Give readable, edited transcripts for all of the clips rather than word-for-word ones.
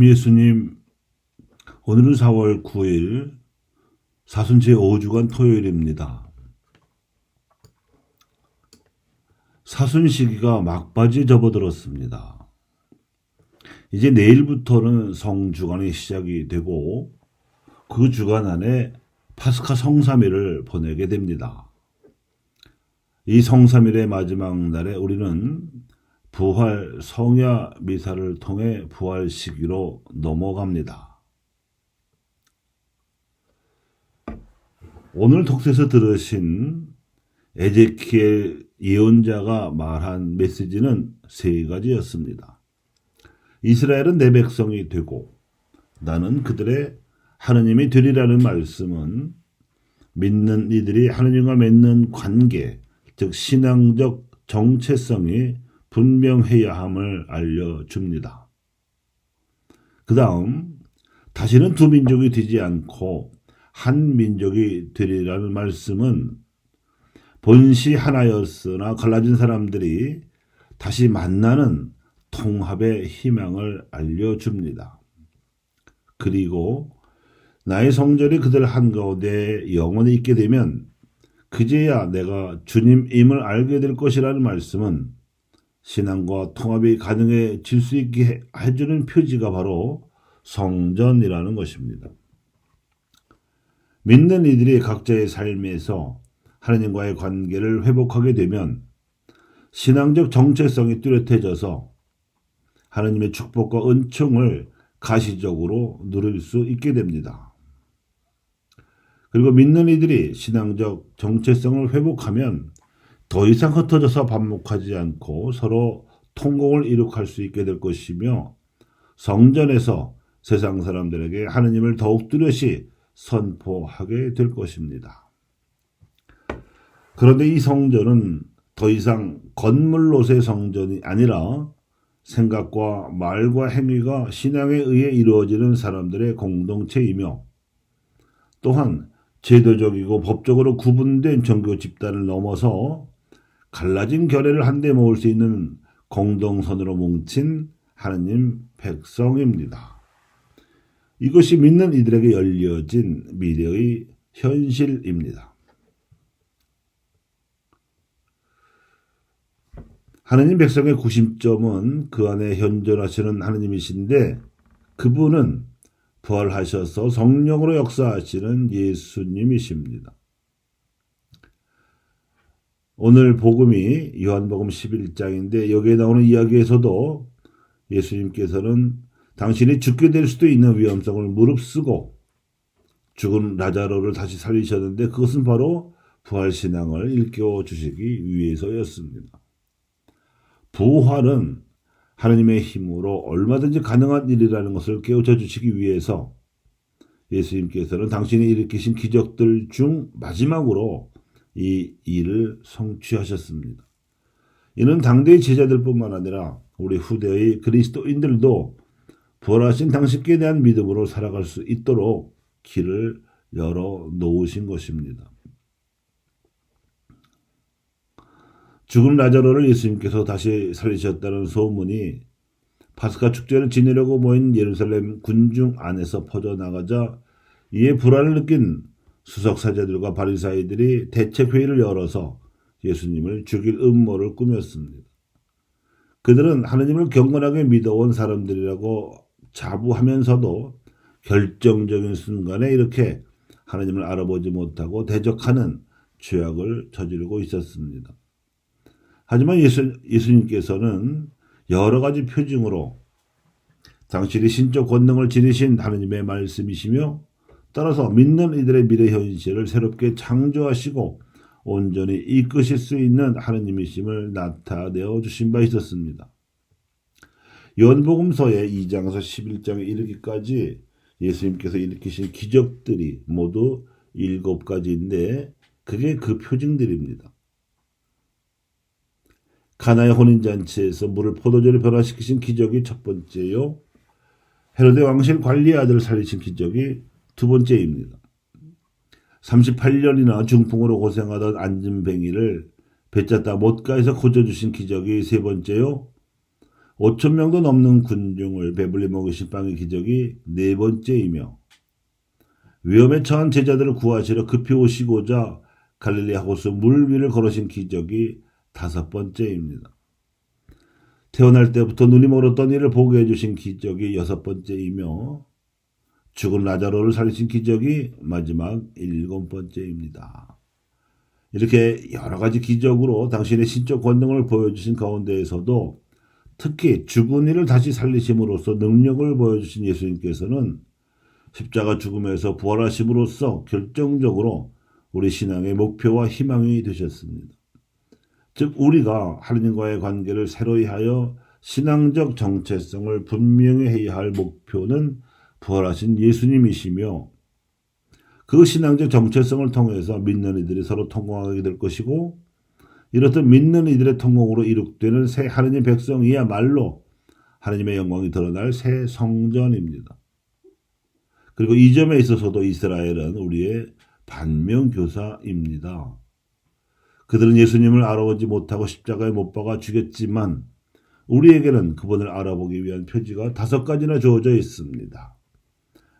참 예수님, 오늘은 4월 9일 사순 제5주간 토요일입니다. 사순 시기가 막바지에 접어들었습니다. 이제 내일부터는 성주간이 시작이 되고 그 주간 안에 파스카 성삼일을 보내게 됩니다. 이 성삼일의 마지막 날에 우리는 부활 성야 미사를 통해 부활 시기로 넘어갑니다. 오늘 독서에서 들으신 에제키엘 예언자가 말한 메시지는 세 가지였습니다. 이스라엘은 내 백성이 되고 나는 그들의 하느님이 되리라는 말씀은 믿는 이들이 하느님과 맺는 관계, 즉 신앙적 정체성이 분명해야 함을 알려줍니다. 그 다음 다시는 두 민족이 되지 않고 한 민족이 되리라는 말씀은 본시 하나였으나 갈라진 사람들이 다시 만나는 통합의 희망을 알려줍니다. 그리고 나의 성전이 그들 한가운데 영원히 있게 되면 그제야 내가 주님임을 알게 될 것이라는 말씀은 신앙과 통합이 가능해질 수 있게 해주는 표지가 바로 성전이라는 것입니다. 믿는 이들이 각자의 삶에서 하나님과의 관계를 회복하게 되면 신앙적 정체성이 뚜렷해져서 하나님의 축복과 은총을 가시적으로 누릴 수 있게 됩니다. 그리고 믿는 이들이 신앙적 정체성을 회복하면 더 이상 흩어져서 반목하지 않고 서로 통공을 이룩할 수 있게 될 것이며 성전에서 세상 사람들에게 하느님을 더욱 뚜렷이 선포하게 될 것입니다. 그런데 이 성전은 더 이상 건물로서의 성전이 아니라 생각과 말과 행위가 신앙에 의해 이루어지는 사람들의 공동체이며 또한 제도적이고 법적으로 구분된 종교 집단을 넘어서 갈라진 결의를 한데 모을 수 있는 공동선으로 뭉친 하느님 백성입니다. 이것이 믿는 이들에게 열려진 미래의 현실입니다. 하느님 백성의 구심점은 그 안에 현존하시는 하느님이신데 그분은 부활하셔서 성령으로 역사하시는 예수님이십니다. 오늘 복음이 요한복음 11장인데 여기에 나오는 이야기에서도 예수님께서는 당신이 죽게 될 수도 있는 위험성을 무릅쓰고 죽은 라자로를 다시 살리셨는데 그것은 바로 부활신앙을 일깨워 주시기 위해서였습니다. 부활은 하나님의 힘으로 얼마든지 가능한 일이라는 것을 깨우쳐 주시기 위해서 예수님께서는 당신이 일으키신 기적들 중 마지막으로 이 일을 성취하셨습니다. 이는 당대의 제자들뿐만 아니라 우리 후대의 그리스도인들도 부활하신 당신께 대한 믿음으로 살아갈 수 있도록 길을 열어 놓으신 것입니다. 죽은 라자로를 예수님께서 다시 살리셨다는 소문이 파스카 축제를 지내려고 모인 예루살렘 군중 안에서 퍼져나가자 이에 불안을 느낀 수석사제들과 바리사이들이 대책회의를 열어서 예수님을 죽일 음모를 꾸몄습니다. 그들은 하느님을 경건하게 믿어온 사람들이라고 자부하면서도 결정적인 순간에 이렇게 하느님을 알아보지 못하고 대적하는 죄악을 저지르고 있었습니다. 하지만 예수님께서는 여러 가지 표징으로 당신이 신적 권능을 지니신 하느님의 말씀이시며 따라서 믿는 이들의 미래 현실을 새롭게 창조하시고 온전히 이끄실 수 있는 하느님이심을 나타내어 주신 바 있었습니다. 요한복음서의 2장에서 11장에 이르기까지 예수님께서 일으키신 기적들이 모두 7가지인데 그게 그 표징들입니다. 가나의 혼인잔치에서 물을 포도주로 변화시키신 기적이 첫 번째요. 헤로데 왕실 관리의 아들을 살리신 기적이 두 번째입니다. 38년이나 중풍으로 고생하던 안진뱅이를 배짜다 못가에서 고쳐주신 기적이 세 번째요. 5천 명도 넘는 군중을 배불리 먹이신 빵의 기적이 네 번째이며 위험에 처한 제자들을 구하시러 급히 오시고자 갈릴리아 호수 물 위를 걸으신 기적이 다섯 번째입니다. 태어날 때부터 눈이 멀었던 이를 보게 해주신 기적이 여섯 번째이며 죽은 라자로를 살리신 기적이 마지막 일곱 번째입니다. 이렇게 여러 가지 기적으로 당신의 신적 권능을 보여주신 가운데에서도 특히 죽은 이를 다시 살리심으로써 능력을 보여주신 예수님께서는 십자가 죽음에서 부활하심으로써 결정적으로 우리 신앙의 목표와 희망이 되셨습니다. 즉 우리가 하느님과의 관계를 새로이 하여 신앙적 정체성을 분명히 해야 할 목표는 부활하신 예수님이시며 그 신앙적 정체성을 통해서 믿는 이들이 서로 통공하게 될 것이고 이렇듯 믿는 이들의 통공으로 이룩되는 새 하느님 백성이야말로 하느님의 영광이 드러날 새 성전입니다. 그리고 이 점에 있어서도 이스라엘은 우리의 반면교사입니다. 그들은 예수님을 알아보지 못하고 십자가에 못 박아 죽였지만 우리에게는 그분을 알아보기 위한 표지가 다섯 가지나 주어져 있습니다.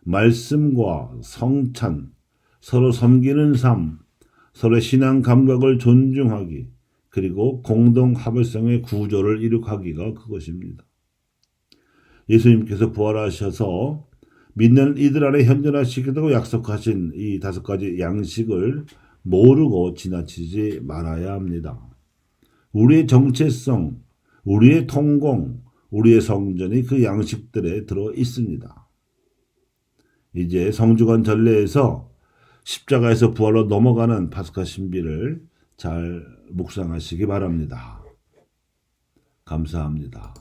말씀과 성찬, 서로 섬기는 삶, 서로의 신앙 감각을 존중하기, 그리고 공동 합일성의 구조를 이룩하기가 그것입니다. 예수님께서 부활하셔서 믿는 이들 안에 현존하시겠다고 약속하신 이 다섯 가지 양식을 모르고 지나치지 말아야 합니다. 우리의 정체성, 우리의 통공, 우리의 성전이 그 양식들에 들어 있습니다. 이제 성주간 전례에서 십자가에서 부활로 넘어가는 파스카 신비를 잘 묵상하시기 바랍니다. 감사합니다.